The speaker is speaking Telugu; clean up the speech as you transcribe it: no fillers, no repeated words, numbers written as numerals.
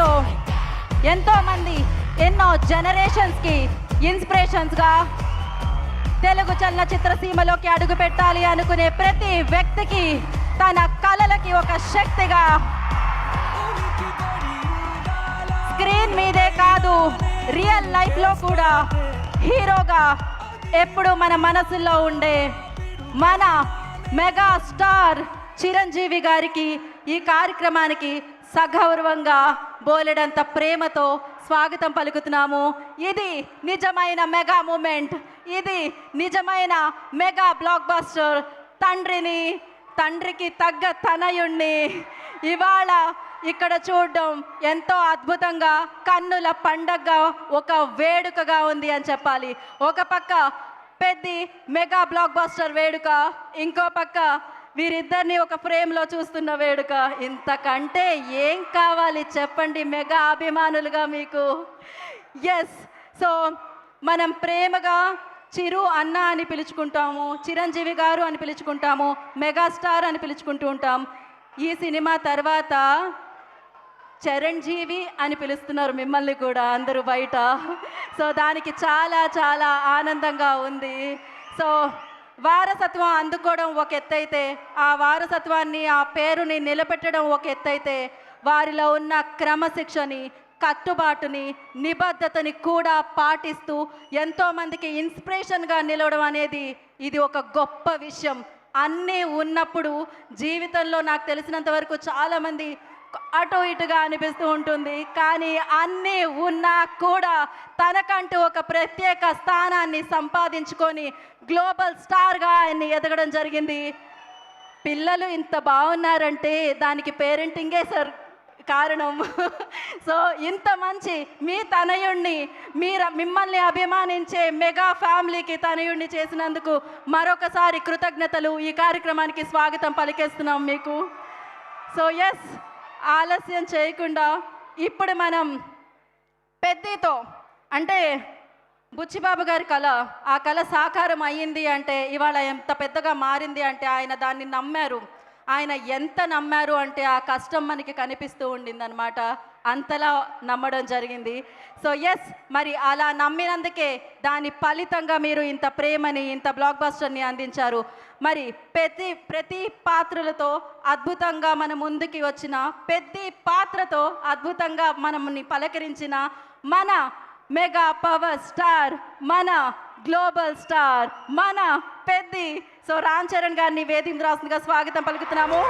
సినిమాతో ఎంతోమంది ఎన్నో జనరేషన్స్కి ఇన్స్పిరేషన్స్గా తెలుగు చలనచిత్ర సీమలోకి అడుగు పెట్టాలి అనుకునే ప్రతి వ్యక్తికి తన కళలకి ఒక శక్తిగా స్క్రీన్ మీదే కాదు రియల్ లైఫ్లో కూడా హీరోగా ఎప్పుడు మన మనసులో ఉండే మన మెగా స్టార్ చిరంజీవి గారికి ఈ కార్యక్రమానికి సగౌరవంగా బోలెడంత ప్రేమతో స్వాగతం పలుకుతున్నాము. ఇది నిజమైన మెగా మూమెంట్, ఇది నిజమైన మెగా బ్లాక్ బస్టర్. తండ్రికి తగ్గ తనయుణ్ణి ఇవాళ ఇక్కడ చూడడం ఎంతో అద్భుతంగా, కన్నుల పండగగా, ఒక వేడుకగా ఉంది అని చెప్పాలి. ఒక పక్క పెద్ద మెగా బ్లాక్ బస్టర్ వేడుక, ఇంకో పక్క వీరిద్దరిని ఒక ఫ్రేమ్లో చూస్తున్న వేడుక. ఇంతకంటే ఏం కావాలి చెప్పండి మెగా అభిమానులుగా మీకు. ఎస్, సో మనం ప్రేమగా చిరు అన్న అని పిలుచుకుంటాము, చిరంజీవి గారు అని పిలుచుకుంటాము, మెగాస్టార్ అని పిలుచుకుంటూ ఉంటాం. ఈ సినిమా తర్వాత చిరంజీవి అని పిలుస్తున్నారు మిమ్మల్ని కూడా అందరూ బయట. సో దానికి చాలా చాలా ఆనందంగా ఉంది. సో వారసత్వం అందుకోవడం ఒక ఎత్తైతే, ఆ వారసత్వాన్ని, ఆ పేరుని నిలబెట్టడం ఒక ఎత్తైతే, వారిలో ఉన్న క్రమశిక్షని, కట్టుబాటుని, నిబద్ధతని కూడా పాటిస్తూ ఎంతోమందికి ఇన్స్పిరేషన్గా నిలవడం అనేది ఇది ఒక గొప్ప విషయం. అన్నీ ఉన్నప్పుడు జీవితంలో నాకు తెలిసినంత వరకు చాలామంది అటు ఇటుగా అనిపిస్తూ ఉంటుంది, కానీ అన్నీ ఉన్నా కూడా తనకంటూ ఒక ప్రత్యేక స్థానాన్ని సంపాదించుకొని గ్లోబల్ స్టార్గా ఆయన్ని ఎదగడం జరిగింది. పిల్లలు ఇంత బాగున్నారంటే దానికి పేరెంటింగే కారణం. సో ఇంత మంచి మీ తనయుణ్ణి, మిమ్మల్ని అభిమానించే మెగా ఫ్యామిలీకి తనయుణ్ణి చేసినందుకు మరొకసారి కృతజ్ఞతలు. ఈ కార్యక్రమానికి స్వాగతం పలికేస్తున్నాం మీకు. సో ఎస్, ఆలస్యం చేయకుండా ఇప్పుడు మనం పెద్దతో, అంటే బుచ్చిబాబు గారి కళ, ఆ కళ సాకారం అయ్యింది అంటే, ఇవాళ ఎంత పెద్దగా మారింది అంటే ఆయన దాన్ని నమ్మారు. ఆయన ఎంత నమ్మారు అంటే ఆ కష్టం మనకి కనిపిస్తూ ఉండిందనమాట. అంతలా నమ్మడం జరిగింది. సో ఎస్, మరి అలా నమ్మినందుకే దాని ఫలితంగా మీరు ఇంత ప్రేమని, ఇంత బ్లాక్ బస్టర్ని అందించారు. మరి ప్రతి పాత్రలతో అద్భుతంగా మన ముందుకి వచ్చిన, ప్రతి పాత్రతో అద్భుతంగా మనల్ని పలకరించిన మన మెగా పవర్ స్టార్, మన గ్లోబల్ స్టార్, మన పెద్ది. సో రామ్ చరణ్ గారిని వేదిక రాస్తుందిగా స్వాగతం పలుకుతున్నాము.